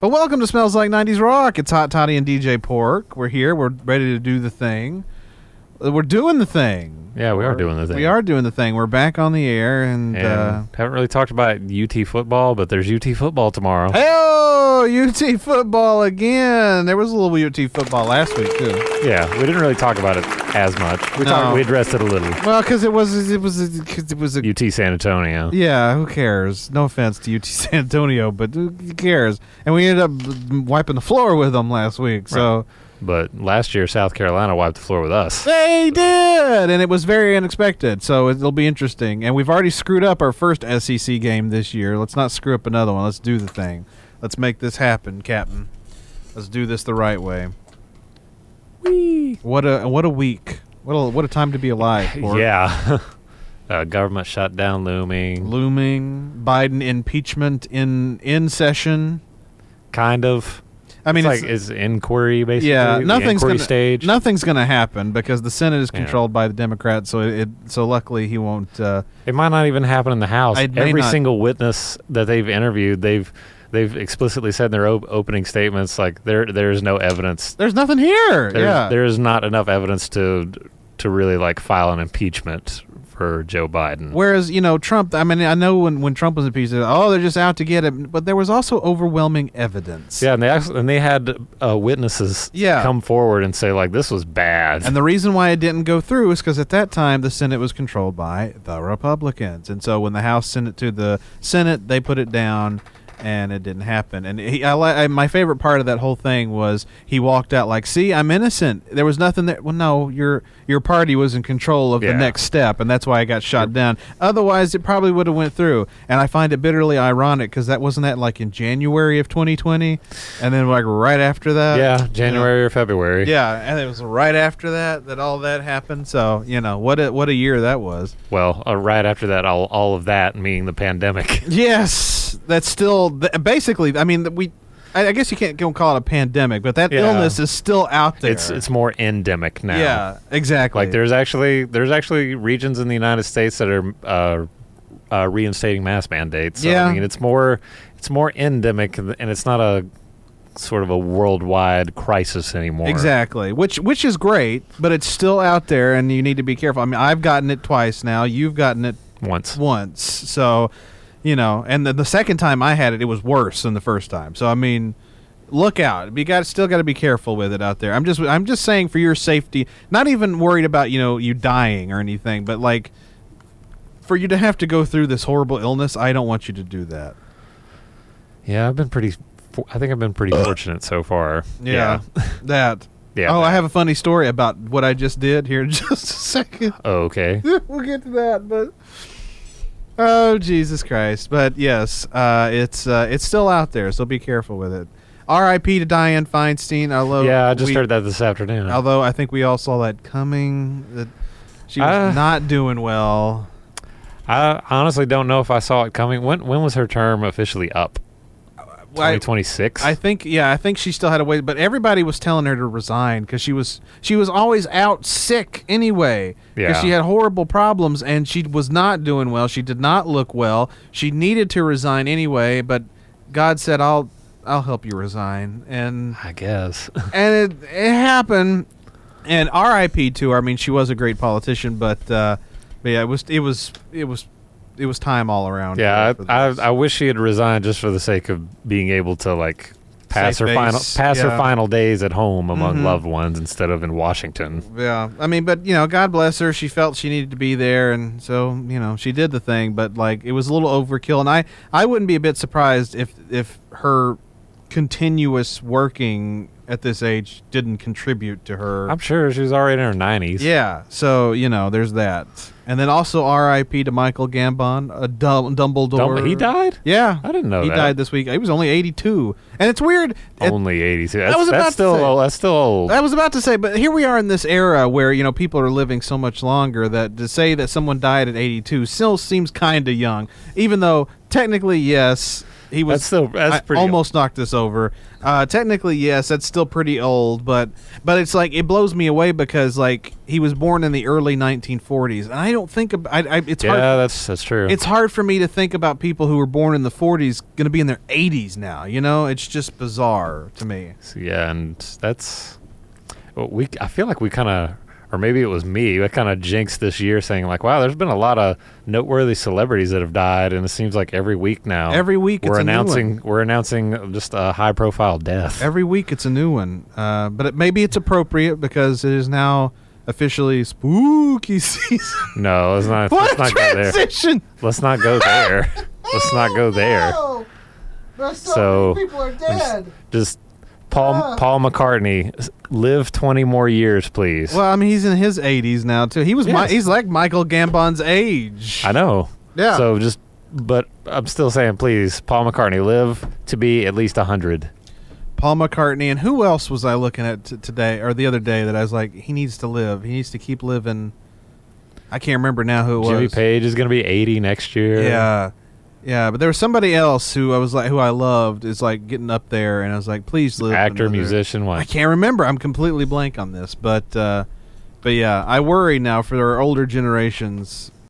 But welcome to Smells Like 90's Rock. It's Hot Toddy and DJ Pork. We're here. We're ready to do the thing. We're doing the thing. Yeah, we are doing the thing. We are doing the thing. We're back on the air. And haven't really talked about UT football, but there's UT football tomorrow. Hey-oh! UT football again. There was a little UT football last week, too. Yeah, we didn't really talk about it as much. We addressed it a little. Well, because it was a UT San Antonio. Yeah, who cares? No offense to UT San Antonio, but who cares? And we ended up wiping the floor with them last week, so... Right. But last year, South Carolina wiped the floor with us. They did, and it was very unexpected, so it'll be interesting. And we've already screwed up our first SEC game this year. Let's not screw up another one. Let's do the thing. Let's make this happen, Captain. Let's do this the right way. Whee! What a week. What a time to be alive. Yeah. Government shutdown looming. Biden impeachment in session. Kind of. I mean, it's inquiry, basically. Yeah, nothing's going to happen because the Senate is controlled by the Democrats. So luckily he won't. It might not even happen in the House. Every single witness that they've interviewed, they've explicitly said in their opening statements, like there is no evidence. There's nothing here. There is not enough evidence to really like file an impeachment for Joe Biden. Whereas, Trump, I mean, I know when Trump was impeached, they're just out to get him. But there was also overwhelming evidence. Yeah, and they had witnesses come forward and say, like, this was bad. And the reason why it didn't go through is because at that time, the Senate was controlled by the Republicans. And so when the House sent it to the Senate, they put it down. And it didn't happen. And my favorite part of that whole thing was he walked out like, "See, I'm innocent. There was nothing there." Well, no, your party was in control of the next step, and that's why I got shot down. Otherwise, it probably would have went through. And I find it bitterly ironic because wasn't that like in January of 2020, and then like right after that. Yeah, January or February. Yeah, and it was right after that all that happened. So what a year that was. Well, right after that, all of that meaning the pandemic. Yes, that's still. Basically, I mean, I guess you can't call it a pandemic, but that illness is still out there. It's more endemic now. Yeah, exactly. Like there's actually regions in the United States that are reinstating mask mandates. So, I mean, it's more endemic, and it's not a sort of a worldwide crisis anymore. Exactly, which is great, but it's still out there, and you need to be careful. I mean, I've gotten it twice now. You've gotten it once. So. And the second time I had it, it was worse than the first time. So I mean, look out! You still got to be careful with it out there. I'm just saying for your safety. Not even worried about you dying or anything, but like for you to have to go through this horrible illness, I don't want you to do that. Yeah, I think I've been pretty fortunate so far. Yeah. That. Yeah. Oh, I have a funny story about what I just did here in just a second. Oh, okay. We'll get to that, but. Oh, Jesus Christ. But yes, it's still out there, so be careful with it. R.I.P. to Dianne Feinstein. I just heard that this afternoon. Although I think we all saw that coming, that she was not doing well. I honestly don't know if I saw it coming. When was her term officially up? 2026. I think she still had a wait, but everybody was telling her to resign because she was always out sick anyway. Because she had horrible problems and she was not doing well. She did not look well. She needed to resign anyway, but God said, "I'll help you resign." And I guess. And it happened. And R.I.P. to her. I mean, she was a great politician, but yeah, it was time all around. Yeah, I wish she had resigned just for the sake of being able to like pass her final days at home among loved ones instead of in Washington. Yeah, I mean, but God bless her. She felt she needed to be there, and so she did the thing. But like, it was a little overkill, and I wouldn't be a bit surprised if her continuous working at this age didn't contribute to her. I'm sure she was already in her 90s. Yeah, so there's that. And then also R.I.P. to Michael Gambon, Dumbledore. He died? Yeah. I didn't know that. He died this week. He was only 82. And it's weird. Only 82. That's still old. I was about to say, but here we are in this era where, people are living so much longer that to say that someone died at 82 still seems kind of young. Even though, technically, yes, That's pretty almost knocked us over. Technically, yes, that's still pretty old, but it's like it blows me away because like he was born in the early 1940s, and I don't think it's hard. Yeah, that's true. It's hard for me to think about people who were born in the 40s going to be in their 80s now. You know, it's just bizarre to me. Yeah, and that's I feel like we kind of. Or maybe it was me. I kind of jinxed this year saying like, wow, there's been a lot of noteworthy celebrities that have died, and it seems like every week now. Every week we're announcing just a high-profile death. Every week it's a new one. But maybe it's appropriate because it is now officially spooky season. No, let's not go there. Let's not go there. Let's not go there. There's so many people are dead. Just Paul McCartney, live 20 more years, please. Well, I mean, he's in his 80s now too. He's like Michael Gambon's age. I know. Yeah. So but I'm still saying, please, Paul McCartney, live to be at least 100. Paul McCartney, and who else was I looking at today or the other day that I was like, he needs to live. He needs to keep living. I can't remember now who it was. Jimmy Page is going to be 80 next year. Yeah. Yeah, but there was somebody else who I loved is like getting up there, and I was like, please live. Actor, musician, what? I can't remember. I'm completely blank on this, but yeah, I worry now for our older generations